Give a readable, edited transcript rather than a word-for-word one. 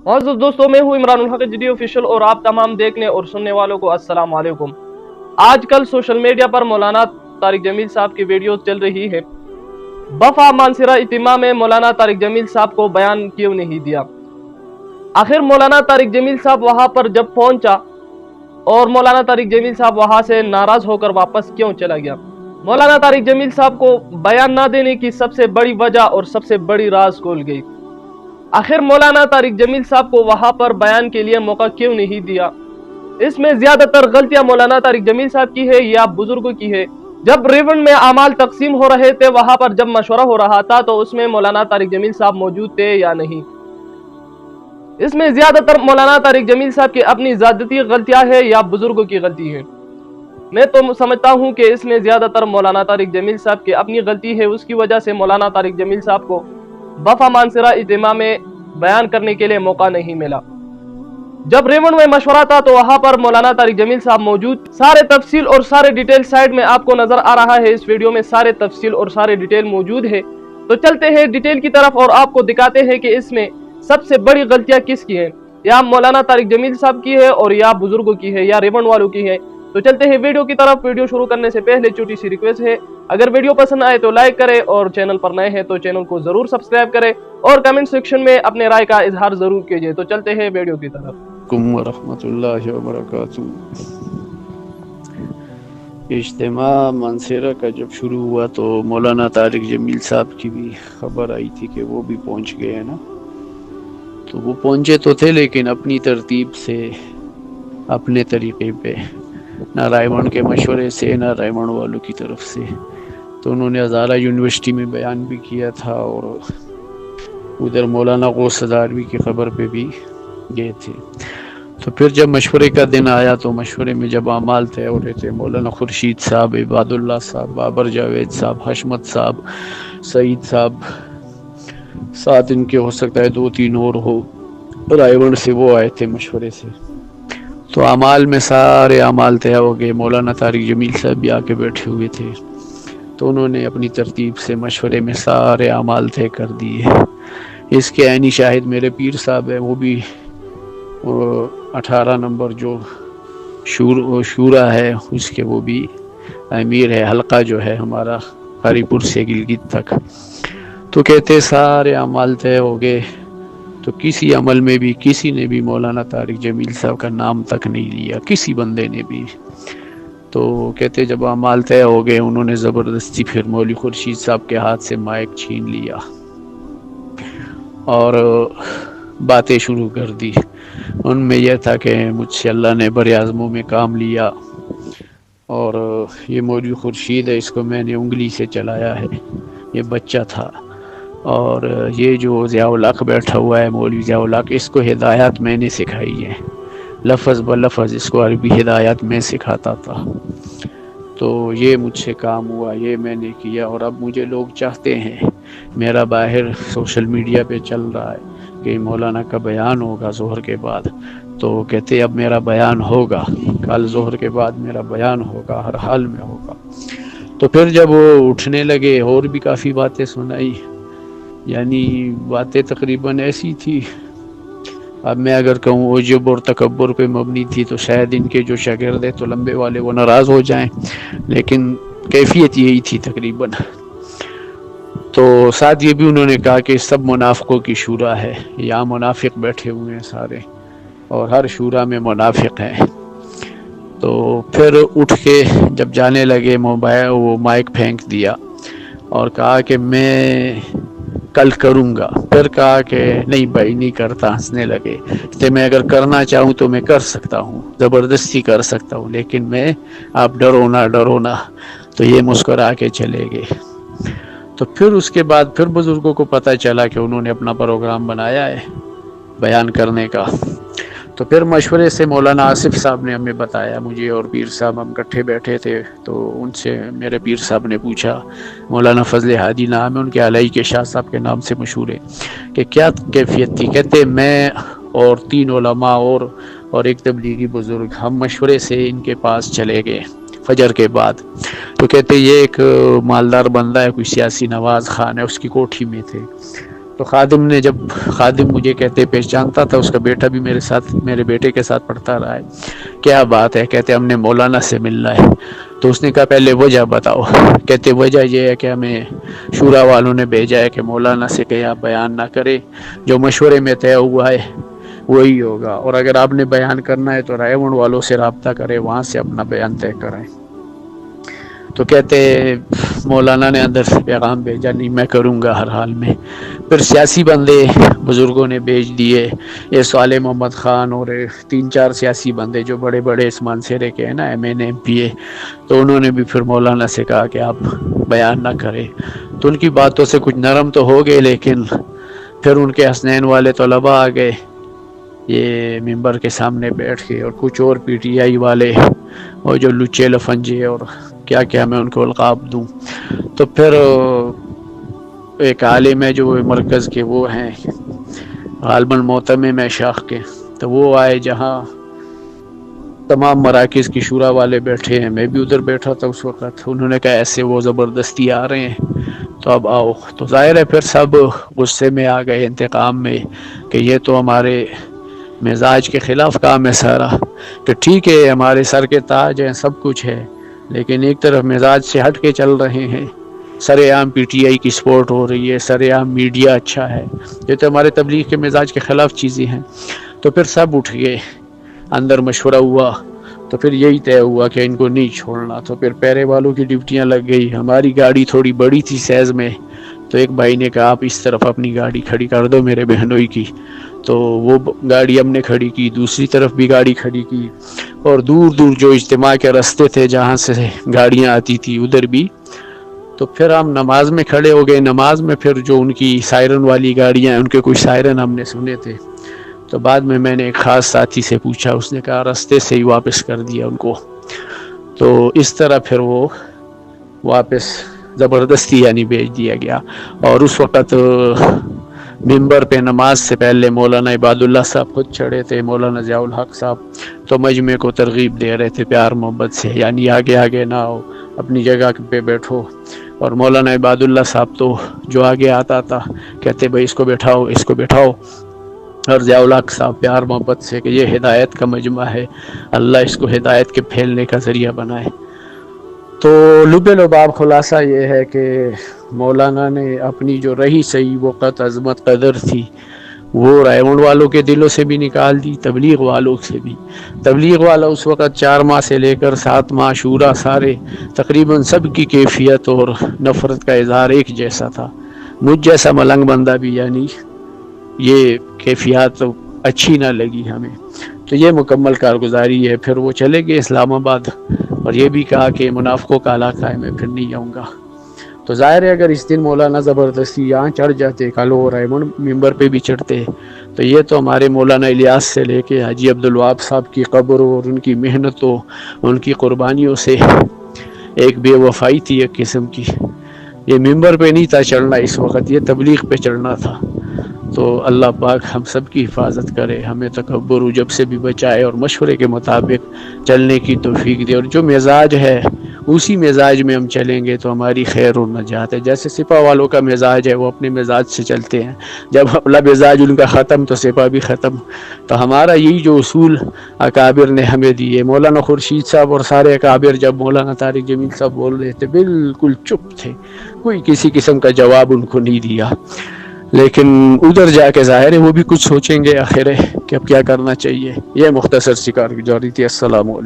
मोअज़्ज़ज़ दोस्तों, मैं हूँ इमरानुल हक जी ऑफिशियल और आप तमाम देखने और सुनने वालों को अस्सलाम वालेकुम। आजकल सोशल मीडिया पर मौलाना तारिक जमील साहब की वीडियो चल रही है। बफा मानसरा इज्तिमा में मौलाना तारिक जमील साहब को बयान क्यों नहीं दिया? आखिर मौलाना तारिक जमील साहब वहां पर जब पहुंचा और मौलाना तारिक जमील साहब वहां से नाराज होकर वापस क्यों चला गया? मौलाना तारिक जमील साहब को बयान ना देने की सबसे बड़ी वजह और सबसे बड़ी राज खोल गई। आखिर मौलाना तारिक जमील साहब को वहां पर बयान के लिए मौका क्यों नहीं दिया? इसमें ज्यादातर गलतियां मौलाना तारिक जमील साहब की है या बुजुर्गों की है? जब रेवन में अमाल तकसीम हो रहे थे, वहां पर जब मशवरा हो रहा था, तो उसमें मौलाना तारिक जमील साहब मौजूद थे या नहीं? इसमें ज्यादातर मौलाना तारिक जमील साहब की अपनी ज़ाती गलतियां है या बुजुर्गों की गलती है? मैं तो समझता हूं कि इसमें ज्यादातर मौलाना तारिक जमील साहब की अपनी गलती है। उसकी वजह से मौलाना तारिक जमील साहब को बफा मानसरा इज्तिमा में बयान करने के लिए मौका नहीं मिला। जब रेवन में मशवरा था तो वहां पर मौलाना तारिक जमील साहब मौजूद। सारे तफसील और सारे डिटेल साइड में आपको नजर आ रहा है। इस वीडियो में सारे तफसील और सारे डिटेल मौजूद है। तो चलते हैं डिटेल की तरफ और आपको दिखाते हैं कि इसमें सबसे बड़ी गलतियां किसकी है, या मौलाना तारिक जमील साहब की है और या बुजुर्गों की है या रेवन वालों की है। तो चलते हैं वीडियो की तरफ। वीडियो शुरू करने से पहले छोटी सी रिक्वेस्ट है, अगर वीडियो पसंद आए तो लाइक करें और चैनल पर नए हैं तो चैनल को जरूर सब्सक्राइब करें और कमेंट सेक्शन में अपने राय का इजहार जरूर कीजिए। तो चलते हैं वीडियो की तरफ। रहमतुल्लाहि व बरकातुहू। इज्तिमा मानसरा का जब शुरू हुआ तो मौलाना तारिक जमील साहब की भी खबर आई थी कि वो भी पहुंच गए हैं ना। तो वो पहुंचे तो थे, लेकिन अपनी तरतीब से, अपने तरीके पे, ना रायवन के मशवरे से ना रायवन वालों की तरफ से। तो उन्होंने हज़ारा यूनिवर्सिटी में बयान भी किया था और उधर मौलाना गौस सदारवी की खबर पे भी गए थे। तो फिर जब मशवरे का दिन आया तो मशवरे में जब अमाल तय हो रहे थे, मौलाना खुर्शीद साहब, इबादुल्लाह साहब, बाबर जावेद साहब, हशमत साहब, सईद साहब, साथ इनके हो सकता है 2-3 और हो, रायवन से वो आए थे मशवरे से। तो अमाल में सारे अमाल तय हो गए। मौलाना तारिक जमील साहब भी आके बैठे हुए थे। तो उन्होंने अपनी तरतीब से मशवरे में सारे अमाल तय कर दिए। इसके ऐनी शाहिद मेरे पीर साहब है, वो भी 18 नंबर जो शूरा है उसके वो भी अमीर है, हल्का जो है हमारा हरीपुर से गिलगित तक। तो कहते सारे अमाल तय हो गए। तो किसी अमल में भी किसी ने भी मौलाना तारिक जमील साहब का नाम तक नहीं लिया, किसी बंदे ने भी। तो कहते जब अमाल तय हो गए, उन्होंने ज़बरदस्ती फिर मौलवी खुर्शीद साहब के हाथ से माइक छीन लिया और बातें शुरू कर दी। उनमें यह था कि मुझसे अल्लाह ने बड़े आज़मों में काम लिया और ये मौलवी खुर्शीद है, इसको मैंने उंगली से चलाया है, ये बच्चा था। और ये जो ज़ियाउल हक बैठा हुआ है, मौलवी ज़ियाउल हक, इसको हिदायत मैंने सिखाई है, लफ्ज़ ब लफ्ज़ इसको अरबी हिदायत मैं सिखाता था। तो ये मुझसे काम हुआ, ये मैंने किया। और अब मुझे लोग चाहते हैं, मेरा बाहर सोशल मीडिया पे चल रहा है कि मौलाना का बयान होगा ज़ोहर के बाद। तो कहते अब मेरा बयान होगा, कल ज़ोहर के बाद मेरा बयान होगा, हर हाल में होगा। तो फिर जब वो उठने लगे और भी काफ़ी बातें सुनाई, यानी बातें तकरीबन ऐसी थी, अब मैं अगर कहूँ उजब और तकब्बुर पे मबनी थी तो शायद इनके जो शागिर्द है तो लंबे वाले वो नाराज़ हो जाएं, लेकिन कैफियत यही थी तकरीबन। तो साथ ये भी उन्होंने कहा कि सब मुनाफिकों की शूरा है, यहाँ मुनाफिक बैठे हुए हैं सारे और हर शूरा में मुनाफिक हैं। तो फिर उठ के जब जाने लगे, मोबाइल वो माइक फेंक दिया और कहा कि मैं कल करूँगा। फिर कहा कि नहीं भाई नहीं करता, हंसने लगे। तो मैं अगर करना चाहूँ तो मैं कर सकता हूँ, ज़बरदस्ती कर सकता हूँ, लेकिन मैं आप डरो ना। तो ये मुस्कुरा के चले गए। तो फिर उसके बाद फिर बुज़ुर्गों को पता चला कि उन्होंने अपना प्रोग्राम बनाया है बयान करने का। तो फिर मशवरे से मौलाना आसिफ साहब ने हमें बताया, मुझे और पीर साहब हम इकट्ठे बैठे थे। तो उनसे मेरे पीर साहब ने पूछा, मौलाना फजल हादी नाम है उनके, अलई के शाह साहब के नाम से मशहूर है, कि क्या कैफियत थी। कहते मैं और 3 उलमा और एक तबलीगी बुज़ुर्ग, हम मशवरे से इनके पास चले गए फजर के बाद। तो कहते ये एक मालदार बंदा है, कोई सियासी नवाज़ खान है, उसकी कोठी में थे। تو خادم نے جب خادم مجھے کہتے پہچانتا تھا، اس کا بیٹا بھی میرے بیٹے کے ساتھ پڑھتا رہا ہے، کیا بات ہے؟ کہتے ہم نے مولانا سے ملنا ہے۔ تو اس نے کہا پہلے وجہ بتاؤ۔ کہتے وجہ یہ ہے کہ ہمیں شورا والوں نے بھیجا ہے کہ مولانا سے کہ آپ بیان نہ کریں، جو مشورے میں طے ہوا ہے وہی ہوگا، اور اگر آپ نے بیان کرنا ہے تو رائے منڈ والوں سے رابطہ کریں، وہاں سے اپنا بیان طے کریں۔ تو کہتے مولانا نے اندر سے پیغام بھیجا، نہیں میں کروں گا ہر حال میں۔ پھر سیاسی بندے بزرگوں نے بھیج دیے، یہ صالح محمد خان اور 3-4 سیاسی بندے جو بڑے بڑے اس مانسہرے کے ہیں نا، ایم این ایم پی اے، تو انہوں نے بھی پھر مولانا سے کہا کہ آپ بیان نہ کریں۔ تو ان کی باتوں سے کچھ نرم تو ہو گئے، لیکن پھر ان کے حسنین والے طلباء آ گئے یہ ممبر کے سامنے بیٹھ کے، اور کچھ اور پی ٹی آئی والے، اور جو لچے لفنجے اور کیا کیا میں ان کو القاب دوں۔ تو پھر ایک عالم ہے جو مرکز کے وہ ہیں غالباً معتمم ہے شاخ کے، تو وہ آئے جہاں تمام مراکز کی شورا والے بیٹھے ہیں، میں بھی ادھر بیٹھا تھا اس وقت۔ انہوں نے کہا ایسے وہ زبردستی آ رہے ہیں تو اب آؤ۔ تو ظاہر ہے پھر سب غصے میں آ گئے، انتقام میں، کہ یہ تو ہمارے مزاج کے خلاف کام ہے سارا، کہ ٹھیک ہے ہمارے سر کے تاج ہیں، سب کچھ ہے، لیکن ایک طرف مزاج سے ہٹ کے چل رہے ہیں، سر عام پی ٹی آئی کی سپورٹ ہو رہی ہے، سر عام میڈیا اچھا ہے، یہ تو ہمارے تبلیغ کے مزاج کے خلاف چیزیں ہیں۔ تو پھر سب اٹھ گئے، اندر مشورہ ہوا، تو پھر یہی طے ہوا کہ ان کو نہیں چھوڑنا۔ تو پھر پیرے والوں کی ڈیوٹیاں لگ گئی، ہماری گاڑی تھوڑی بڑی تھی سیز میں، تو ایک بھائی نے کہا آپ اس طرف اپنی گاڑی کھڑی کر دو میرے بہنوئی کی، تو وہ گاڑی ہم نے کھڑی کی، دوسری طرف بھی گاڑی کھڑی کی، اور دور دور جو اجتماع کے راستے تھے جہاں سے گاڑیاں آتی تھی ادھر بھی۔ تو پھر ہم نماز میں کھڑے ہو گئے، نماز میں پھر جو ان کی سائرن والی گاڑیاں ہیں ان کے کچھ سائرن ہم نے سنے تھے، تو بعد میں نے ایک خاص ساتھی سے پوچھا، اس نے کہا راستے سے ہی واپس کر دیا ان کو۔ تو اس طرح پھر وہ واپس زبردستی یعنی بھیج دیا گیا۔ اور اس وقت ممبر پہ نماز سے پہلے مولانا عباد اللہ صاحب خود چڑھے تھے، مولانا ضیاء الحق صاحب، تو مجمع کو ترغیب دے رہے تھے پیار محبت سے، یعنی آگے آگے نہ ہو، اپنی جگہ پہ بیٹھو۔ اور مولانا عباد اللہ صاحب تو جو آگے آتا تھا کہتے بھائی اس کو بیٹھاؤ، اس کو بیٹھاؤ، اور ضیاء الحق صاحب پیار محبت سے کہ یہ ہدایت کا مجمع ہے، اللہ اس کو ہدایت کے پھیلنے کا ذریعہ بنائے۔ تو لب لباب خلاصہ یہ ہے کہ مولانا نے اپنی جو رہی صحیح وقت عظمت قدر تھی وہ رائمنڈ والوں کے دلوں سے بھی نکال دی، تبلیغ والوں سے بھی۔ تبلیغ والا اس وقت 4 ماہ سے لے کر 7 ماہ شورا سارے تقریباً سب کی کیفیت اور نفرت کا اظہار ایک جیسا تھا۔ مجھ جیسا ملنگ بندہ بھی یعنی یہ کیفیات اچھی نہ لگی ہمیں، تو یہ مکمل کارگزاری ہے۔ پھر وہ چلے گئے اسلام آباد، اور یہ بھی کہا کہ منافقوں کا علاقہ ہے، میں پھر نہیں آؤں گا۔ تو ظاہر ہے اگر اس دن مولانا زبردستی یہاں چڑھ جاتے، کل وہ رائمنڈ ممبر پہ بھی چڑھتے، تو یہ تو ہمارے مولانا الیاس سے لے کے حاجی عبدالوہاب صاحب کی قبر اور ان کی محنتوں، ان کی قربانیوں سے ایک بے وفائی تھی ایک قسم کی۔ یہ ممبر پہ نہیں تھا چڑھنا اس وقت، یہ تبلیغ پہ چڑھنا تھا۔ تو اللہ پاک ہم سب کی حفاظت کرے، ہمیں تکبر و جب سے بھی بچائے، اور مشورے کے مطابق چلنے کی توفیق دے، اور جو مزاج ہے اسی مزاج میں ہم چلیں گے تو ہماری خیر و نجات ہے۔ جیسے سپاہ والوں کا مزاج ہے، وہ اپنے مزاج سے چلتے ہیں، جب اپنا مزاج ان کا ختم تو سپاہ بھی ختم۔ تو ہمارا یہی جو اصول اکابر نے ہمیں دیے، مولانا خورشید صاحب اور سارے اکابر جب مولانا طارق جمیل صاحب بول رہے تھے بالکل چپ تھے، کوئی کسی قسم کا جواب ان کو نہیں دیا، لیکن ادھر جا کے ظاہر ہے وہ بھی کچھ سوچیں گے آخر ہے کہ اب کیا کرنا چاہیے۔ یہ مختصر سی کارگزاری تھی۔ السلام علیکم۔